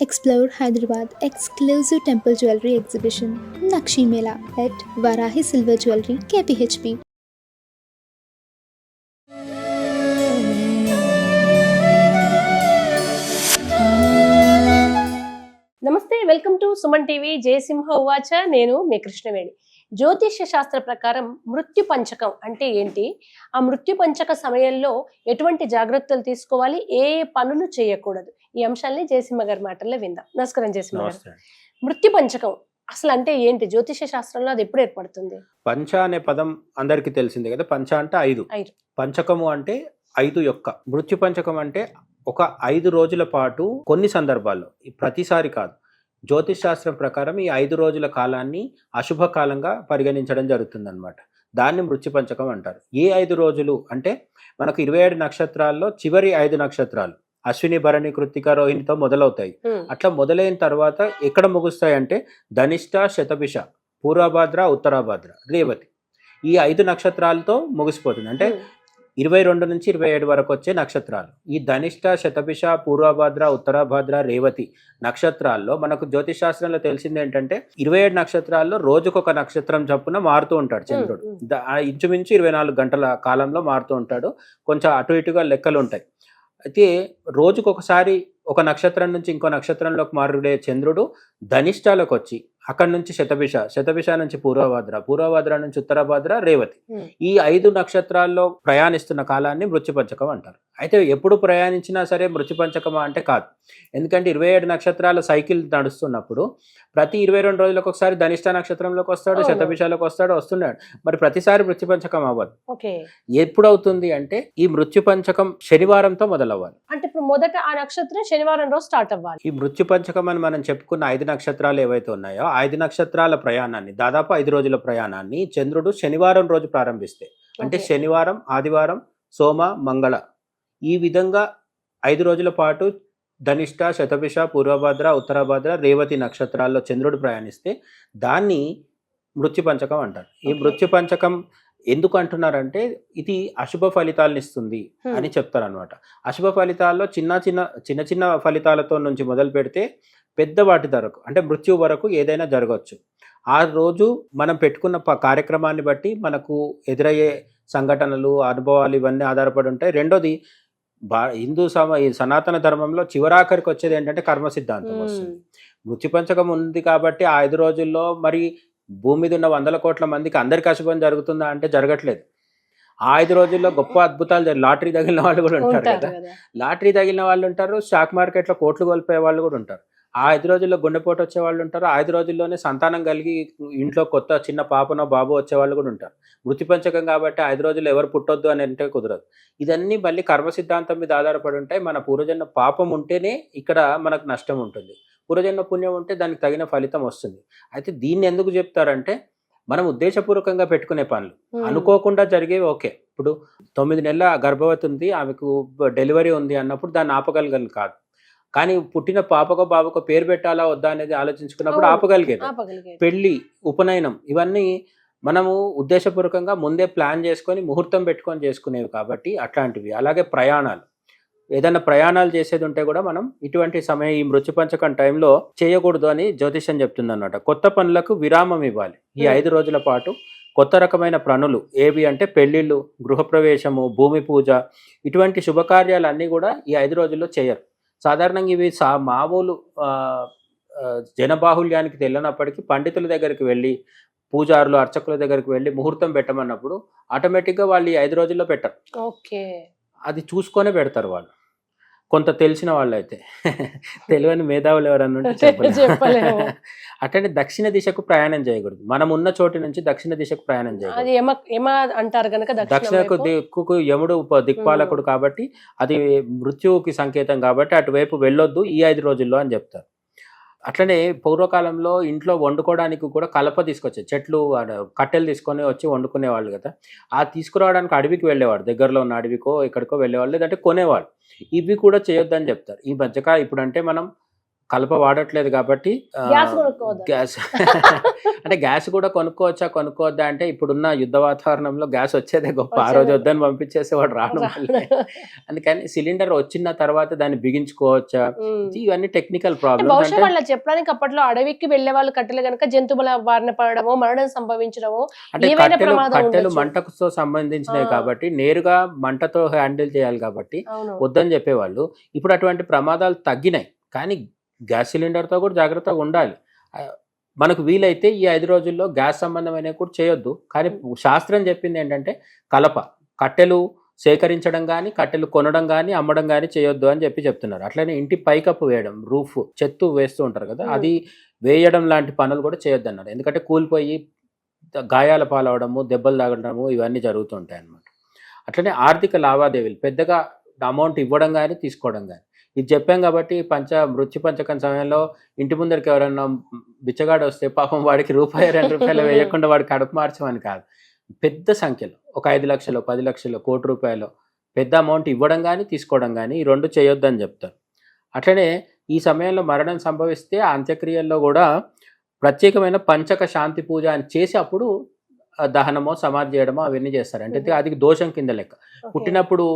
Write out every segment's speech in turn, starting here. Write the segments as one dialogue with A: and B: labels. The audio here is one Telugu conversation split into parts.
A: Explore Hyderabad exclusive temple jewelry exhibition Nakshi Mela at Varahi Silver Jewelry KPHP.
B: నమస్తే, welcome to Suman TV. Jayasimha ఉవాచ. నేను మీ కృష్ణవేణి. జ్యోతిష్య శాస్త్ర ప్రకారం మృత్యు పంచకం అంటే ఏంటి, ఆ మృత్యు పంచక సమయంలో ఎటువంటి జాగ్రత్తలు తీసుకోవాలి, ఏ పనులు చేయకూడదు, ఈ అంశాలని జయసింహ గారి మాటల్లో విందాం. నమస్కారం జయసింహ గారు. మృత్యు పంచకం అసలు అంటే ఏంటి, జ్యోతిష్య శాస్త్రంలో అది ఎప్పుడు ఏర్పడుతుంది?
C: పంచ అనే పదం అందరికి తెలిసిందే కదా. పంచ అంటే ఐదు, పంచకము అంటే ఐదు యొక్క. మృత్యు పంచకం అంటే ఒక 5 రోజుల పాటు కొన్ని సందర్భాల్లో, ప్రతిసారి కాదు, జ్యోతిష్ శాస్త్రం ప్రకారం ఈ 5 రోజుల కాలాన్ని అశుభ కాలంగా పరిగణించడం జరుగుతుందన్నమాట. దాన్ని మృత్యు పంచకం అంటారు. ఏ 5 రోజులు అంటే మనకు 27 నక్షత్రాల్లో చివరి 5 నక్షత్రాలు అశ్విని, భరణి, కృత్తిక, రోహిణితో మొదలవుతాయి. అట్లా మొదలైన తర్వాత ఎక్కడ ముగుస్తాయి అంటే ధనిష్ట, శతభిష, పూర్వభాద్ర, ఉత్తరాభాద్ర, రేవతి, ఈ 5 నక్షత్రాలతో ముగిసిపోతుంది. అంటే 22 నుంచి 27 వరకు వచ్చే నక్షత్రాలు. ఈ ధనిష్ట, శతభిష, పూర్వభాద్ర, ఉత్తరాభాద్ర, రేవతి నక్షత్రాల్లో మనకు జ్యోతిష్ శాస్త్రంలో తెలిసింది ఏంటంటే 27 నక్షత్రాల్లో రోజుకొక నక్షత్రం చొప్పున మారుతూ ఉంటాడు చంద్రుడు. ఇంచుమించు 24 గంటల కాలంలో మారుతూ ఉంటాడు. కొంచెం అటు ఇటుగా లెక్కలు ఉంటాయి. అయితే రోజుకొకసారి ఒక నక్షత్రం నుంచి ఇంకో నక్షత్రంలోకి మారుడే చంద్రుడు ధనిష్టాలకు వచ్చి అక్కడి నుంచి శతభిష నుంచి పూర్వభాద్ర నుంచి ఉత్తరాభాద్ర, రేవతి, ఈ 5 నక్షత్రాల్లో ప్రయాణిస్తున్న కాలాన్ని మృత్యుపంచకం అంటారు. అయితే ఎప్పుడు ప్రయాణించినా సరే మృత్యుపంచకమా అంటే కాదు. ఎందుకంటే 27 నక్షత్రాల సైకిల్ నడుస్తున్నప్పుడు ప్రతి 22 రోజులకు ఒకసారి ధనిష్ట నక్షత్రంలోకి వస్తాడు, శతభిషాలకు వస్తున్నాడు. మరి ప్రతిసారి మృత్యుపంచకం అవ్వదు. ఎప్పుడు అవుతుంది అంటే ఈ మృత్యుపంచకం శనివారంతో మొదలవ్వాలి.
B: అంటే ఇప్పుడు మొదట ఆ నక్షత్రం శనివారం రోజు స్టార్ట్ అవ్వాలి.
C: ఈ మృత్యుపంచకం అని మనం చెప్పుకున్న 5 నక్షత్రాలు ఏవైతే ఉన్నాయో 5 నక్షత్రాల ప్రయాణాన్ని, దాదాపు 5 రోజుల ప్రయాణాన్ని చంద్రుడు శనివారం రోజు ప్రారంభిస్తే, అంటే శనివారం, ఆదివారం, సోమ, మంగళ, ఈ విధంగా 5 రోజుల పాటు ధనిష్ట, శతభిష, పూర్వభాద్ర, ఉత్తరాభాద్ర, రేవతి నక్షత్రాల్లో చంద్రుడు ప్రయాణిస్తే దాన్ని మృత్యుపంచకం అంటారు. ఈ మృత్యుపంచకం ఎందుకు అంటున్నారంటే ఇది అశుభ ఫలితాలను ఇస్తుంది అని చెప్తారు అనమాట. అశుభ ఫలితాల్లో చిన్న ఫలితాలతో నుంచి మొదలు పెడితే పెద్ద వాటి వరకు, అంటే మృత్యు వరకు ఏదైనా జరగవచ్చు. ఆ రోజు మనం పెట్టుకున్న కార్యక్రమాన్ని బట్టి మనకు ఎదురయ్యే సంఘటనలు, అనుభవాలు ఇవన్నీ ఆధారపడి ఉంటాయి. రెండోది హిందూ సనాతన ధర్మంలో చివరాఖరికి వచ్చేది ఏంటంటే కర్మ సిద్ధాంతం వస్తుంది. మృత్యుపంచకం ఉంది కాబట్టి ఆ 5 రోజుల్లో మరి భూమి మీద ఉన్న 100 కోట్ల మందికి అందరికి అశుభం జరుగుతుందా అంటే జరగట్లేదు. ఆ 5 రోజుల్లో గొప్ప అద్భుతాలు, లాటరీ తగిలిన వాళ్ళు కూడా ఉంటారు కదా. లాటరీ తగిలిన వాళ్ళు ఉంటారు, స్టాక్ మార్కెట్లో కోట్లు కోల్పోయే వాళ్ళు కూడా ఉంటారు. ఆ 5 రోజుల్లో గుండెపోటు వచ్చే వాళ్ళు ఉంటారు. ఆ 5 రోజుల్లోనే సంతానం కలిగి ఇంట్లో కొత్త చిన్న పాపనో బాబు వచ్చే వాళ్ళు కూడా ఉంటారు. మృత్యుపంచకం కాబట్టి 5 రోజుల్లో ఎవరు పుట్టొద్దు అని అంటే కుదరదు. ఇదన్నీ మళ్ళీ కర్మ సిద్ధాంతం మీద ఆధారపడి ఉంటాయి. మన పూర్వజన్మ పాపం ఉంటేనే ఇక్కడ మనకు నష్టం ఉంటుంది, పూర్వజన్మ పుణ్యం ఉంటే దానికి తగిన ఫలితం వస్తుంది. అయితే దీన్ని ఎందుకు చెప్తారంటే మనం ఉద్దేశపూర్వకంగా పెట్టుకునే పనులు అనుకోకుండా జరిగేవి ఓకే. ఇప్పుడు 9 నెలల గర్భవతి ఉంది, ఆమెకు డెలివరీ ఉంది అన్నప్పుడు దాన్ని ఆపగలగలు కాదు. కానీ పుట్టిన పాపకో బాబుకో పేరు పెట్టాలా వద్దా అనేది ఆలోచించుకున్నప్పుడు ఆపగలిగేది. పెళ్లి, ఉపనయనం, ఇవన్నీ మనము ఉద్దేశపూర్వకంగా ముందే ప్లాన్ చేసుకొని ముహూర్తం పెట్టుకొని చేసుకునేవి కాబట్టి అట్లాంటివి. అలాగే ప్రయాణాలు, ఏదైనా ప్రయాణాలు చేసేది ఉంటే కూడా మనం ఇటువంటి సమయం ఈ మృత్యుపంచకం టైంలో చేయకూడదు అని జ్యోతిష్యం చెప్తుంది అన్నమాట. కొత్త పనులకు విరామం ఇవ్వాలి. ఈ 5 రోజుల పాటు కొత్త రకమైన పనులు ఏవి అంటే పెళ్లిళ్ళు, గృహప్రవేశము, భూమి పూజ, ఇటువంటి శుభకార్యాలన్నీ కూడా ఈ 5 రోజుల్లో చేయరు. సాధారణంగా ఇవి మామూలు జనబాహుల్యానికి తెలియనప్పటికీ పండితుల దగ్గరికి వెళ్ళి, పూజారులు, అర్చకుల దగ్గరికి వెళ్ళి ముహూర్తం పెట్టమన్నప్పుడు ఆటోమేటిక్గా వాళ్ళు ఈ 5 రోజుల్లో పెట్టరు. అది చూసుకొనే పెడతారు వాళ్ళు. కొంత తెలిసిన వాళ్ళు అయితే, తెలియని మేధావులు ఎవరన్నా ఉంటే చెప్పలేము. అట్లనే దక్షిణ దిశకు ప్రయాణం చేయకూడదు. మనం ఉన్న చోటు నుంచి దక్షిణ దిశకు ప్రయాణం చేయకూడదు. దక్షిణకు దిక్కుకు యముడు దిక్పాలకుడు కాబట్టి అది మృత్యువుకి సంకేతం కాబట్టి అటువైపు వెళ్ళొద్దు ఈ 5 రోజుల్లో అని చెప్తారు. అట్లనే పూర్వకాలంలో ఇంట్లో వండుకోవడానికి కూడా కలప తీసుకొచ్చారు. చెట్లు, కట్టెలు తీసుకొని వచ్చి వండుకునేవాళ్ళు కదా. ఆ తీసుకురావడానికి అడవికి వెళ్ళేవాడు, దగ్గరలో ఉన్న అడవికో ఎక్కడికో వెళ్ళేవాళ్ళు, లేదంటే కొనేవాళ్ళు. ఇవి కూడా చేయొద్దని చెప్తారు. ఈ మధ్యకాలం ఇప్పుడంటే మనం కలప వాడట్లేదు కాబట్టి
B: గ్యాస్ కొనుక్కోవద్దా?
C: గ్యాస్ అంటే గ్యాస్ కూడా కొనుక్కోవద్దా అంటే ఇప్పుడున్న యుద్ధ వాతావరణంలో గ్యాస్ వచ్చేదే గొప్ప. ఆ రోజు వద్దని పంపించేసేవాడు రాను మళ్ళీ. అందుకని సిలిండర్ వచ్చిన తర్వాత దాన్ని బిగించుకోవచ్చా, ఇవన్నీ టెక్నికల్ ప్రాబ్లమ్.
B: బహుశా వాళ్ళ చెప్పడానికి అప్పట్లో అడవికి వెళ్లే వాళ్ళు కట్టెలు కనుక జంతువుల బారిన పడడము, మరణం సంభవించడము,
C: అంటే
B: ఏవైనా ప్రమాదం
C: కట్టెలు
B: ఉండొచ్చు.
C: మంటతో సంబంధించినవి కాబట్టి నేరుగా మంటతో హ్యాండిల్ చేయాలి కాబట్టి
B: అవును.
C: వద్దని చెప్పేవాళ్ళు. ఇప్పుడు అటువంటి ప్రమాదాలు తగ్గినాయి, కానీ గ్యాస్ సిలిండర్తో కూడా జాగ్రత్తగా ఉండాలి. మనకు వీలైతే ఈ 5 రోజుల్లో గ్యాస్ సంబంధమైనవి కూడా చేయొద్దు. కానీ శాస్త్రం చెప్పింది ఏంటంటే కట్టెలు సేకరించడం కానీ, కట్టెలు కొనడం కానీ, అమ్మడం కానీ చేయొద్దు అని చెప్తున్నారు. అట్లనే ఇంటి పైకప్పు వేయడం, రూఫ్ చెత్తు వేస్తూ ఉంటారు కదా, అది వేయడం లాంటి పనులు కూడా చేయొద్దు అన్నారు. ఎందుకంటే కూలిపోయి గాయాల పాలవడము, దెబ్బలు తాగడము ఇవన్నీ జరుగుతుంటాయి అన్నమాట. అట్లనే ఆర్థిక లావాదేవీలు పెద్దగా అమౌంట్ ఇవ్వడం కానీ తీసుకోవడం కానీ ఇది చెప్పాం కాబట్టి మృత్యు పంచకం సమయంలో ఇంటి ముందరికి ఎవరైనా బిచ్చగాడు వస్తే పాపం వాడికి ₹2 వేయకుండా వాడికి కడుపు మార్చమని కాదు. పెద్ద సంఖ్యలో ఒక 5 లక్షలు, 10 లక్షలు, ₹1 పెద్ద అమౌంట్ ఇవ్వడం కానీ తీసుకోవడం కానీ ఈ 2 చేయొద్దని చెప్తారు. అట్లనే ఈ సమయంలో మరణం సంభవిస్తే ఆ అంత్యక్రియల్లో కూడా ప్రత్యేకమైన పంచక శాంతి పూజ అని చేసి అప్పుడు దహనమో సమాధి చేయడమో అవన్నీ చేస్తారు. అంటే అది దోషం కింద లెక్క. పుట్టినప్పుడు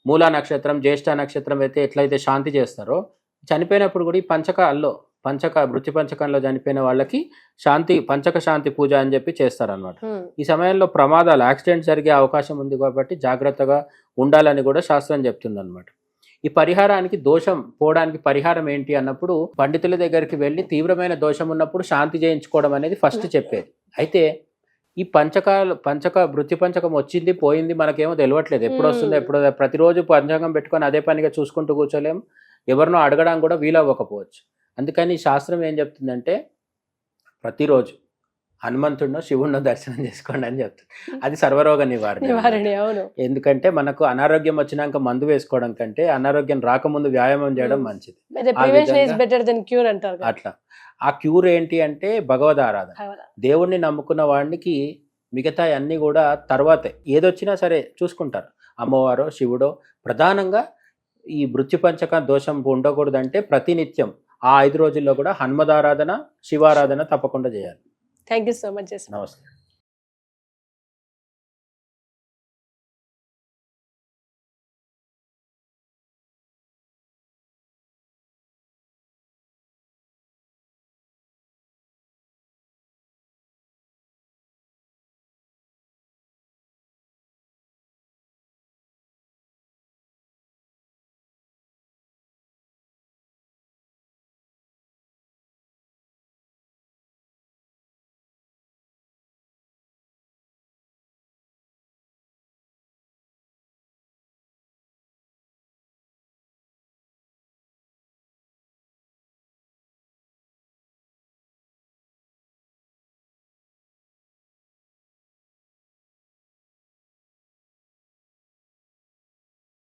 C: మూలా నక్షత్రం, జ్యేష్ఠ నక్షత్రం అయితే ఎట్లయితే శాంతి చేస్తారో, చనిపోయినప్పుడు కూడా ఈ మృత్యు పంచకంలో చనిపోయిన వాళ్ళకి పంచక శాంతి పూజ అని చెప్పి చేస్తారనమాట. ఈ సమయంలో ప్రమాదాలు, యాక్సిడెంట్ జరిగే అవకాశం ఉంది కాబట్టి జాగ్రత్తగా ఉండాలని కూడా శాస్త్రం చెప్తుంది అనమాట. ఈ పరిహారానికి, దోషం పోవడానికి పరిహారం ఏంటి అన్నప్పుడు పండితుల దగ్గరికి వెళ్ళి తీవ్రమైన దోషం ఉన్నప్పుడు శాంతి చేయించుకోవడం అనేది ఫస్ట్ చెప్పేది. అయితే ఈ మృత్యు పంచకం వచ్చింది పోయింది మనకేమో తెలియట్లేదు, ఎప్పుడు వస్తుందో ఎప్పుడు. ప్రతిరోజు పంచాంగం పెట్టుకొని అదే పనిగా చూసుకుంటూ కూర్చోలేము, ఎవరినో అడగడానికి కూడా వీలవ్వకపోవచ్చు. అందుకని శాస్త్రం ఏం చెప్తుందంటే ప్రతిరోజు హనుమంతుడినో శివుడినో దర్శనం చేసుకోండి అని చెప్తుంది. అది సర్వరోగ నివారణ. ఎందుకంటే మనకు అనారోగ్యం వచ్చినాక మందు వేసుకోవడం కంటే అనారోగ్యం రాకముందు వ్యాయామం చేయడం మంచిది. అట్లా ఆ క్యూర్ ఏంటి అంటే భగవద్ ఆరాధన. దేవుణ్ణి నమ్ముకున్న వాడికి మిగతా అన్ని కూడా తర్వాతే ఏదొచ్చినా సరే చూసుకుంటారు. అమ్మవారో శివుడో. ప్రధానంగా ఈ మృత్యు పంచక దోషం ఉండకూడదంటే ప్రతినిత్యం ఆ 5 రోజుల్లో కూడా హనుమదారాధన, శివారాధన తప్పకుండా చేయాలి.
B: Thank you so much.
C: నమస్తే.